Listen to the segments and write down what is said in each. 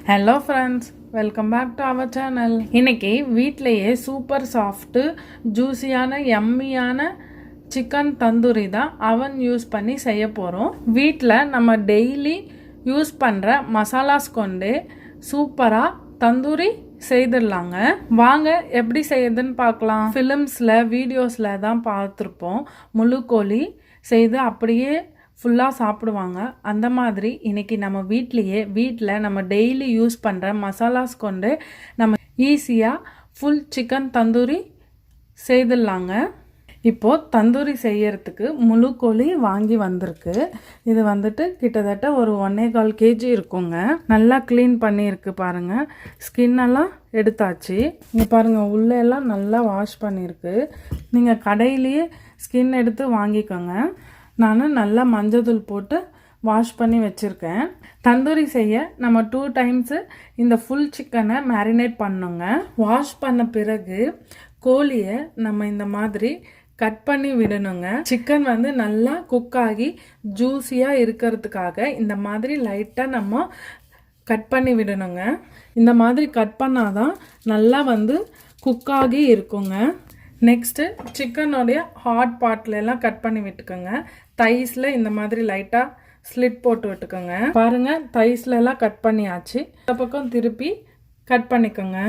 Hello friends, welcome back to our channel. இன்னைக்கு வீட்டிலையே super soft ஜூஸியான எம்மியான சிக்கன் தந்தூரி தான் அவன் யூஸ் பண்ணி செய்ய போகிறோம். வீட்டில் நம்ம டெய்லி யூஸ் பண்ணுற மசாலாஸ் கொண்டு சூப்பராக தந்தூரி செய்திடலாங்க. வாங்க எப்படி செய்யுதுன்னு பார்க்கலாம். ஃபிலிம்ஸில் வீடியோஸில் தான் பார்த்துருப்போம். முழு கோழி செய்து அப்படியே ஃபுல்லாக சாப்பிடுவாங்க. அந்த மாதிரி இன்றைக்கி நம்ம வீட்டில் நம்ம டெய்லி யூஸ் பண்ணுற மசாலாஸ் கொண்டு நம்ம ஈஸியாக ஃபுல் சிக்கன் தந்தூரி செய்திடலாங்க. இப்போது தந்தூரி செய்யறதுக்கு முழு கோழி வாங்கி வந்திருக்கு. இது வந்துட்டு கிட்டத்தட்ட ஒரு 1.25 kg இருக்குங்க. நல்லா க்ளீன் பண்ணியிருக்கு பாருங்கள். ஸ்கின்னெல்லாம் எடுத்தாச்சு. இங்கே பாருங்கள், உள்ளெல்லாம் நல்லா வாஷ் பண்ணியிருக்கு. நீங்கள் கடையிலேயே ஸ்கின் எடுத்து வாங்கிக்கோங்க. நான் நல்லா மஞ்சள் போட்டு வாஷ் பண்ணி வச்சுருக்கேன். தந்தூரி செய்ய நம்ம 2 times இந்த ஃபுல் சிக்கனை மேரினேட் பண்ணுங்க. வாஷ் பண்ண பிறகு கோழியை நம்ம இந்த மாதிரி கட் பண்ணி விடணுங்க. சிக்கன் வந்து நல்லா குக் ஆகி ஜூஸியாக இருக்கிறதுக்காக இந்த மாதிரி லைட்டாக நம்ம கட் பண்ணி விடணுங்க. இந்த மாதிரி கட் பண்ணாதான் நல்லா வந்து குக் ஆகி இருக்குங்க. நெக்ஸ்ட்டு சிக்கனோடைய ஹாட் பார்ட்லாம் கட் பண்ணி விட்டுக்கோங்க. தைஸில் இந்த மாதிரி லைட்டாக ஸ்லிட் போட்டு விட்டுக்கோங்க. பாருங்கள், தைஸ்லலாம் கட் பண்ணியாச்சு. இந்த பக்கம் திருப்பி கட் பண்ணிக்கோங்க.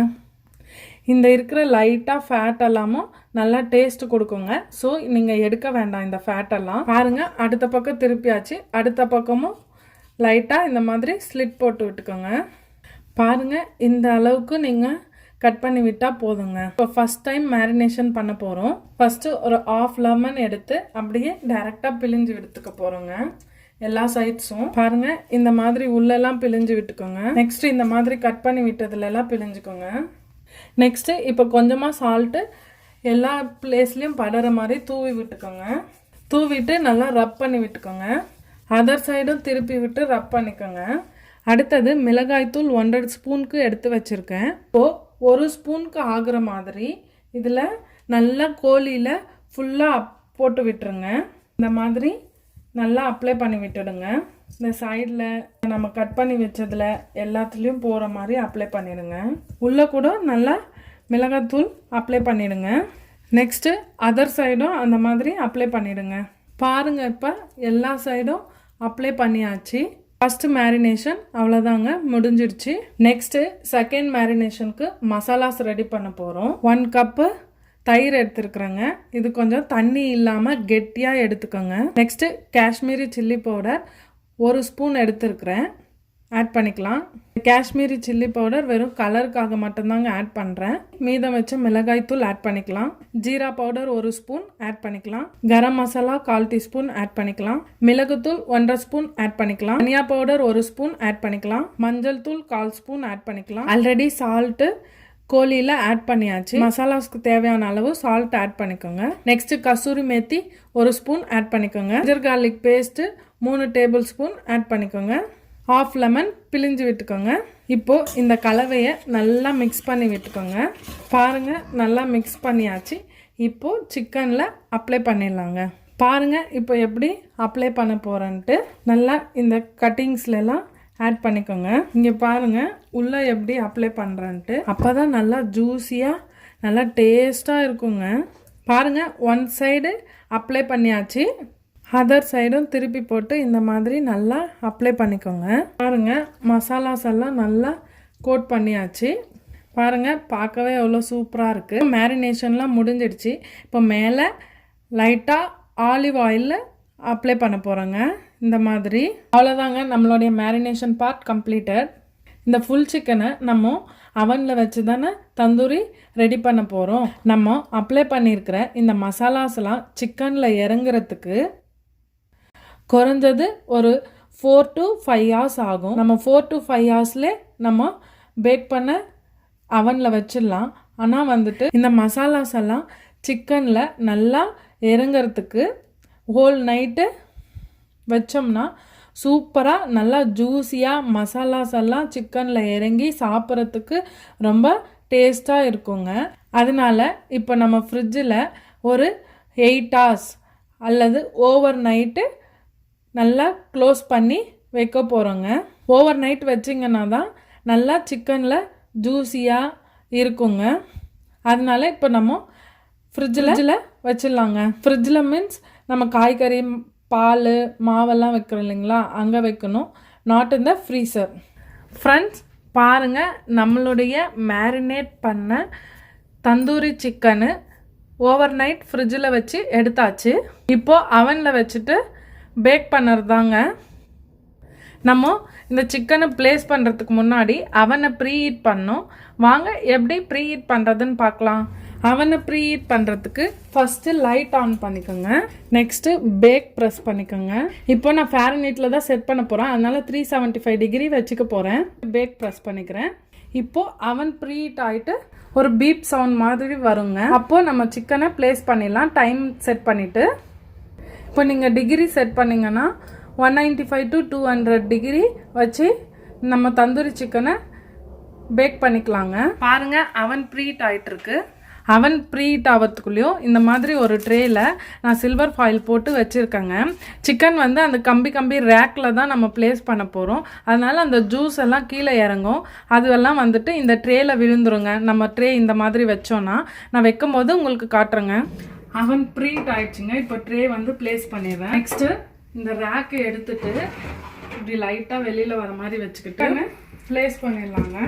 இந்த இருக்கிற லைட்டாக ஃபேட் எல்லாமும் நல்லா டேஸ்ட் கொடுக்குங்க. ஸோ நீங்கள் எடுக்க வேண்டாம் இந்த ஃபேட்டெல்லாம். பாருங்கள், அடுத்த பக்கம் திருப்பியாச்சு. அடுத்த பக்கமும் லைட்டாக இந்த மாதிரி ஸ்லிட் போட்டு விட்டுக்கோங்க. பாருங்கள், இந்த அளவுக்கு நீங்கள் கட் பண்ணி விட்டால் போதுங்க. இப்போ ஃபஸ்ட் டைம் மேரினேஷன் பண்ண போகிறோம். ஃபஸ்ட்டு ஒரு 1/2 lemon எடுத்து அப்படியே டைரெக்டாக பிழிஞ்சு எடுத்துக்க போகிறோங்க. எல்லா சைட்ஸும் பாருங்கள், இந்த மாதிரி உள்ளெல்லாம் பிழிஞ்சு விட்டுக்கோங்க. நெக்ஸ்ட்டு இந்த மாதிரி கட் பண்ணி விட்டதுலலாம் பிழிஞ்சுக்கோங்க. நெக்ஸ்ட்டு இப்போ கொஞ்சமாக சால்ட்டு எல்லா பிளேஸ்லேயும் படுற மாதிரி தூவி விட்டுக்கோங்க. தூவிட்டு நல்லா ரப் பண்ணி விட்டுக்கோங்க. அதர் சைடும் திருப்பி விட்டு ரப் பண்ணிக்கோங்க. அடுத்தது மிளகாய்த்தூள் 1.5 ஸ்பூனுக்கு எடுத்து வச்சுருக்கேன். இப்போது 1 ஸ்பூனுக்கு ஆகிற மாதிரி இதில் நல்லா கோழியில் ஃபுல்லாக போட்டு விட்டுருங்க. இந்த மாதிரி நல்லா அப்ளை பண்ணி விட்டுடுங்க. இந்த சைடில் நம்ம கட் பண்ணி வச்சதில் எல்லாத்துலேயும் போகிற மாதிரி அப்ளை பண்ணிடுங்க. உள்ளே கூட நல்லா மிளகாத்தூள் அப்ளை பண்ணிடுங்க. நெக்ஸ்ட்டு அதர் சைடும் அந்த மாதிரி அப்ளை பண்ணிடுங்க. பாருங்கள், இப்போ எல்லா சைடும் அப்ளை பண்ணியாச்சு. ஃபஸ்ட்டு மேரினேஷன் அவ்வளோதாங்க, முடிஞ்சிடுச்சு. நெக்ஸ்ட்டு செகண்ட் மேரினேஷனுக்கு மசாலாஸ் ரெடி பண்ண போகிறோம். 1 கப்பு தயிர் எடுத்துருக்குறேங்க. இது கொஞ்சம் தண்ணி இல்லாமல் கெட்டியாக எடுத்துக்கோங்க. Next Kashmiri chilli powder 1 spoon எடுத்துருக்குறேன், ஆட் பண்ணிக்கலாம். காஷ்மீரி சில்லி பவுடர் வெறும் கலருக்காக மட்டும்தாங்க ஆட் பண்ணுறேன். மீதம் வச்ச மிளகாய்த்தூள் ஆட் பண்ணிக்கலாம். ஜீரா பவுடர் 1 ஸ்பூன் ஆட் பண்ணிக்கலாம். கரம் மசாலா 1/4 டீஸ்பூன் ஆட் பண்ணிக்கலாம். மிளகுத்தூள் 1.5 ஸ்பூன் ஆட் பண்ணிக்கலாம். தனியா பவுடர் 1 ஸ்பூன் ஆட் பண்ணிக்கலாம். மஞ்சள் தூள் 1/4 ஸ்பூன் ஆட் பண்ணிக்கலாம். ஆல்ரெடி சால்ட்டு கோழியில் ஆட் பண்ணியாச்சு. மசாலாஸ்க்கு தேவையான அளவு சால்ட் ஆட் பண்ணிக்கோங்க. Next kasuri methi 1 spoon add பண்ணிக்கோங்க. Ginger garlic paste 3 table spoon add பண்ணிக்கோங்க. 1/2 lemon பிழிஞ்சு விட்டுக்கோங்க. இப்போது இந்த கலவையை நல்லா மிக்ஸ் பண்ணி விட்டுக்கோங்க. பாருங்கள், நல்லா மிக்ஸ் பண்ணியாச்சு. இப்போது சிக்கனில் அப்ளை பண்ணிடலாங்க. பாருங்கள், இப்போ எப்படி அப்ளை பண்ண போகிறேன்ட்டு நல்லா இந்த கட்டிங்ஸ்லாம் ஆட் பண்ணிக்கோங்க. இங்கே பாருங்கள், உள்ளே எப்படி அப்ளை பண்ணுறேன்ட்டு. அப்போ தான் நல்லா ஜூஸியாக நல்லா டேஸ்ட்டாக இருக்குங்க. பாருங்கள், 1 சைடு அப்ளை பண்ணியாச்சு. அதர் சைடும் திருப்பி போட்டு இந்த மாதிரி நல்லா அப்ளை பண்ணிக்கோங்க. பாருங்கள், மசாலாஸ் எல்லாம் நல்லா கோட் பண்ணியாச்சு. பாருங்கள், பார்க்கவே எவ்வளோ சூப்பராக இருக்குது. மேரினேஷன்லாம் முடிஞ்சிடுச்சு. இப்போ மேலே லைட்டாக ஆலிவ் ஆயிலில் அப்ளை பண்ண போகிறோங்க. இந்த மாதிரி அவ்வளோதாங்க, நம்மளுடைய மேரினேஷன் பார்ட் கம்ப்ளீட்டட். இந்த ஃபுல் சிக்கனை நம்ம அவனில் வச்சு தானே தந்தூரி ரெடி பண்ண போகிறோம். நம்ம அப்ளை பண்ணியிருக்கிற இந்த மசாலாஸ்லாம் சிக்கனில் இறங்குறதுக்கு குறைஞ்சது ஒரு 4 to 5 hours ஆகும். நம்ம 4 to 5 hours நம்ம பேக் பண்ண அவனில் வச்சிடலாம். ஆனால் வந்துட்டு இந்த மசாலாஸ் எல்லாம் சிக்கனில் நல்லா இறங்கிறதுக்கு ஹோல் நைட்டு வச்சோம்னா சூப்பராக நல்லா ஜூஸியாக மசாலாஸ் எல்லாம் சிக்கனில் இறங்கி சாப்பிட்றதுக்கு ரொம்ப டேஸ்ட்டாக இருக்குங்க. அதனால இப்போ நம்ம ஃப்ரிட்ஜில் ஒரு 8 hours அல்லது ஓவர் நைட்டு நல்லா க்ளோஸ் பண்ணி வைக்க போகிறோங்க. ஓவர் நைட் வச்சிங்கன்னா தான் நல்லா சிக்கனில் ஜூஸியாக இருக்குங்க. அதனால இப்போ நம்ம ஃப்ரிட்ஜில் வச்சிடலாங்க. ஃப்ரிட்ஜில் மீன்ஸ் நம்ம காய்கறி பால் மாவெல்லாம் வைக்கிறோம் இல்லைங்களா, அங்கே வைக்கணும், not in the freezer. Friends பாருங்கள், நம்மளுடைய மேரினேட் பண்ண தந்தூரி சிக்கனு ஓவர் நைட் ஃப்ரிட்ஜில் வச்சு எடுத்தாச்சு. இப்போது அவனில் வச்சுட்டு பேக் பண்ணுறது தாங்க. நம்ம இந்த சிக்கனை ப்ளேஸ் பண்ணுறதுக்கு முன்னாடி அவனை ப்ரீ ஹீட் பண்ணோம். வாங்க எப்படி ப்ரீ ஹீட் பண்ணுறதுன்னு பார்க்கலாம். அவனை ப்ரீ ஹீட் பண்ணுறதுக்கு ஃபஸ்ட்டு லைட் ஆன் பண்ணிக்கோங்க. நெக்ஸ்ட்டு பேக் ப்ரெஸ் பண்ணிக்கோங்க. இப்போ நான் ஃபாரன்ஹீட்டில் தான் செட் பண்ண போகிறேன், அதனால் 375 டிகிரி வச்சுக்க போகிறேன். பேக் ப்ரெஸ் பண்ணிக்கிறேன். இப்போது அவன் ப்ரீ ஹீட் ஆகிட்டு ஒரு பீப் சவுண்ட் மாதிரி வருங்க. அப்போது நம்ம சிக்கனை ப்ளேஸ் பண்ணிடலாம். டைம் செட் பண்ணிவிட்டு இப்போ நீங்கள் டிகிரி செட் பண்ணிங்கன்னா 195 to 200 டிகிரி வச்சு நம்ம தந்தூரி சிக்கனை பேக் பண்ணிக்கலாங்க. பாருங்கள், அவன் ப்ரீ ஹீட் ஆகிட்டுருக்கு. அவன் ப்ரீ ஹீட் ஆகிறதுக்குள்ளேயும் இந்த மாதிரி ஒரு ட்ரேயில் நான் சில்வர் ஃபாயில் போட்டு வச்சுருக்கேங்க. சிக்கன் வந்து அந்த கம்பி ரேக்கில் தான் நம்ம ப்ளேஸ் பண்ண போகிறோம். அதனால் அந்த ஜூஸ் எல்லாம் கீழே இறங்கும், அதுவெல்லாம் வந்துட்டு இந்த ட்ரேயில் விழுந்துருங்க. நம்ம ட்ரே இந்த மாதிரி வச்சோன்னா நான் வைக்கும் போது உங்களுக்கு காட்டுறேங்க. அவன் ப்ரீ ஹீட் ஆயிடுச்சுங்க. இப்போ ட்ரே வந்து ப்ளேஸ் பண்ணிடுறேன். நெக்ஸ்ட்டு இந்த ரேக்கை எடுத்துட்டு இப்படி லைட்டாக வெளியில் வர மாதிரி வச்சுக்கிட்டு ப்ளேஸ் பண்ணிடலாங்க.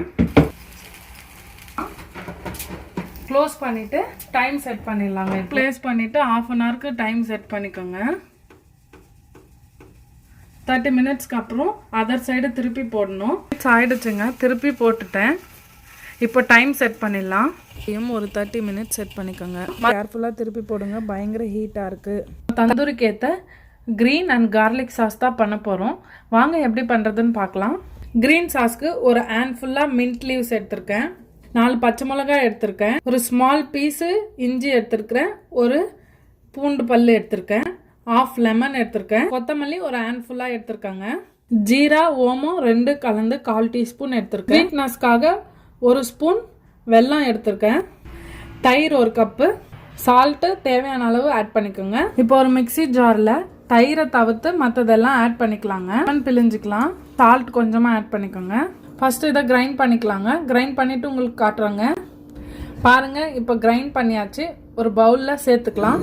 க்ளோஸ் பண்ணிவிட்டு டைம் செட் பண்ணிடலாங்க. ப்ளேஸ் பண்ணிவிட்டு 1/2 an hourக்கு டைம் செட் பண்ணிக்கோங்க. 30 மினிட்ஸ்க்கு அப்புறம் அதர் சைடு திருப்பி போடணும். ஆயிடுச்சுங்க, திருப்பி போட்டுட்டேன். இப்போ டைம் செட் பண்ணிடலாம். ஒரு 30 மினிட்ஸ் செட் பண்ணிக்கோங்க. கேர்ஃபுல்லாக திருப்பி போடுங்க, பயங்கர ஹீட்டாக இருக்குது. தந்தூரிக்கு ஏற்ற க்ரீன் அண்ட் கார்லிக் சாஸ் தான் பண்ண போகிறோம். வாங்க எப்படி பண்ணுறதுன்னு பார்க்கலாம். க்ரீன் சாஸ்க்கு ஒரு ஹேண்ட் ஃபுல்லாக மின்ட் லீவ்ஸ் எடுத்திருக்கேன், 4 பச்சை மிளகாய் எடுத்திருக்கேன், ஒரு ஸ்மால் பீஸு இஞ்சி எடுத்திருக்கிறேன், ஒரு பூண்டு பல் எடுத்திருக்கேன், 1/2 லெமன் எடுத்திருக்கேன், கொத்தமல்லி ஒரு ஹேண்ட் ஃபுல்லாக எடுத்திருக்காங்க, ஜீரா ஓமம் 2 கலந்து 1/4 டீஸ்பூன் எடுத்திருக்கேன், ஸ்வீட்னஸ்க்காக 1 ஸ்பூன் வெல்லம் எடுத்திருக்கேன், தயிர் 1 கப்பு, சால்ட்டு தேவையான அளவு ஆட் பண்ணிக்கோங்க. இப்போ ஒரு மிக்சி ஜாரில் தயிரை தவிர்த்து மற்றதெல்லாம் ஆட் பண்ணிக்கலாங்க. பிழிஞ்சிக்கலாம். சால்ட் கொஞ்சமாக ஆட் பண்ணிக்கோங்க. ஃபஸ்ட்டு இதை கிரைண்ட் பண்ணிக்கலாங்க. கிரைண்ட் பண்ணிவிட்டு உங்களுக்கு காட்டுறாங்க. பாருங்கள், இப்போ கிரைண்ட் பண்ணியாச்சு. ஒரு பவுலில் சேர்த்துக்கலாம்.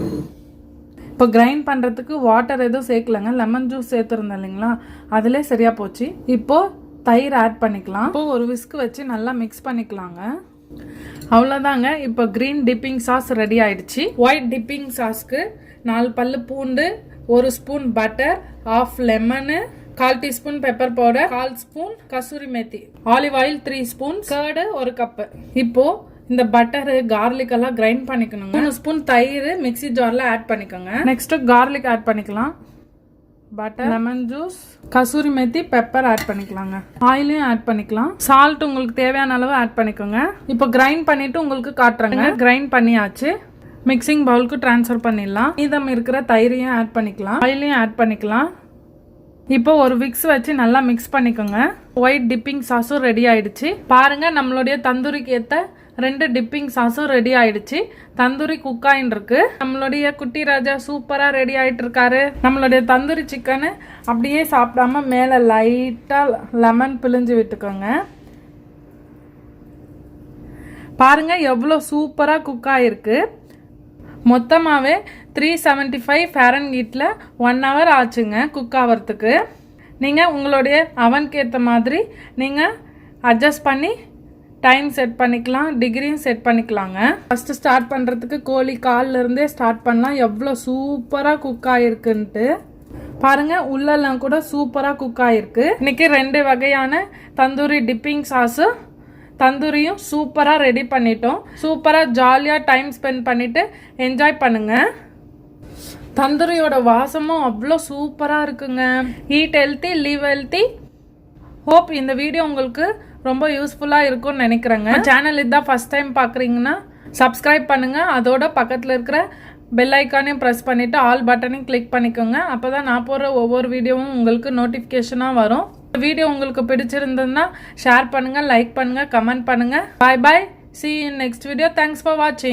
இப்போ கிரைண்ட் பண்ணுறதுக்கு வாட்டர் எதுவும் சேர்க்கலங்க, லெமன் ஜூஸ் சேர்த்துருந்தேன் இல்லைங்களா, அதிலே சரியாக போச்சு. இப்போது தயிர் ஆட் பண்ணிக்கலாம். இப்போது ஒரு விஸ்க் வச்சு நல்லா மிக்ஸ் பண்ணிக்கலாங்க. அவ்வளோதாங்க. இப்போ க்ரீன் டிப்பிங் சாஸ் ரெடி ஆயிடுச்சு. ஒயிட் டிப்பிங் சாஸ்க்கு 4 பல்லு பூண்டு, 1 spoon butter, 1/2 lemon, 1/4 teaspoon pepper powder, 1/4 spoon kasuri methi, olive oil 3 spoon, curd 1 cup. இப்போ இந்த பட்டரு கார்லிக் எல்லாம் கிரைண்ட் பண்ணிக்கணுங்க. 3 ஸ்பூன் தயிர் மிக்ஸி ஜார்ல ஆட் பண்ணிக்கோங்க. நெக்ஸ்ட் கார்லிக் ஆட் பண்ணிக்கலாம். Butter, lemon juice, kasuri methi, pepper add பண்ணிக்கலாங்க. ஆயிலையும் ஆட் பண்ணிக்கலாம். சால்ட் உங்களுக்கு தேவையான அளவு ஆட் பண்ணிக்கோங்க. இப்போ கிரைண்ட் பண்ணிட்டு உங்களுக்கு காட்டுறாங்க. கிரைண்ட் பண்ணியாச்சு. மிக்சிங் பவுலுக்கு ட்ரான்ஸ்ஃபர் பண்ணிடலாம். மீதம் இருக்கிற தயிரையும் ஆட் பண்ணிக்கலாம், ஆயிலையும் ஆட் பண்ணிக்கலாம். இப்போ ஒரு விக்ஸ் வச்சு நல்லா மிக்ஸ் பண்ணிக்கோங்க. ஒயிட் டிப்பிங் சாஸும் ரெடி ஆயிடுச்சு. பாருங்க, நம்மளுடைய தந்தூரிக்கு ஏற்ற 2 டிப்பிங் சாஸும் ரெடி ஆயிடுச்சு. தந்தூரி குக்காயின் இருக்கு. நம்மளுடைய குட்டி ராஜா சூப்பரா ரெடி ஆயிட்டு இருக்காரு. நம்மளுடைய தந்தூரி சிக்கனு அப்படியே சாப்பிடாம மேல லைட்டா லெமன் பிழிஞ்சு விட்டுக்கோங்க. பாருங்க எவ்வளோ சூப்பரா குக் ஆயிருக்கு. மொத்தமாகவே 375 ஃபாரன்ஹீட்டில் 1 hour ஆச்சுங்க குக் ஆகிறதுக்கு. நீங்கள் உங்களுடைய அவனுக்கு ஏற்ற மாதிரி நீங்கள் அட்ஜஸ்ட் பண்ணி டைம் செட் பண்ணிக்கலாம், டிகிரியும் செட் பண்ணிக்கலாங்க. ஃபஸ்ட்டு ஸ்டார்ட் பண்ணுறதுக்கு கோழி காலிலேருந்தே ஸ்டார்ட் பண்ணலாம். எவ்வளோ சூப்பராக குக் ஆகிருக்குன்ட்டு பாருங்கள். உள்ளெல்லாம் கூட சூப்பராக குக் ஆகிருக்கு. இன்றைக்கி 2 வகையான தந்தூரி டிப்பிங் சாஸு தந்தூரியும் சூப்பராக ரெடி பண்ணிட்டோம். சூப்பராக ஜாலியாக டைம் ஸ்பெண்ட் பண்ணிவிட்டு என்ஜாய் பண்ணுங்கள். தந்தூரியோட வாசமும் அவ்வளோ சூப்பராக இருக்குங்க. Eat healthy, live healthy. Hope இந்த வீடியோ உங்களுக்கு ரொம்ப யூஸ்ஃபுல்லாக இருக்கும்னு நினைக்கிறேங்க. சேனல் இதுதான் ஃபஸ்ட் டைம் பார்க்குறீங்கன்னா சப்ஸ்கிரைப் பண்ணுங்கள். அதோட பக்கத்தில் இருக்கிற பெல் ஐக்கானையும் ப்ரெஸ் பண்ணிவிட்டு ஆல் பட்டனையும் கிளிக் பண்ணிக்கோங்க. அப்போ தான் நான் போடுற ஒவ்வொரு வீடியோவும் உங்களுக்கு நோட்டிஃபிகேஷனாக வரும். வீடியோ உங்களுக்கு பிடிச்சிருந்ததுன்னா ஷேர் பண்ணுங்கள், லைக் பண்ணுங்கள், கமெண்ட் பண்ணுங்கள். பாய் பாய். See you in next video. Thanks for watching.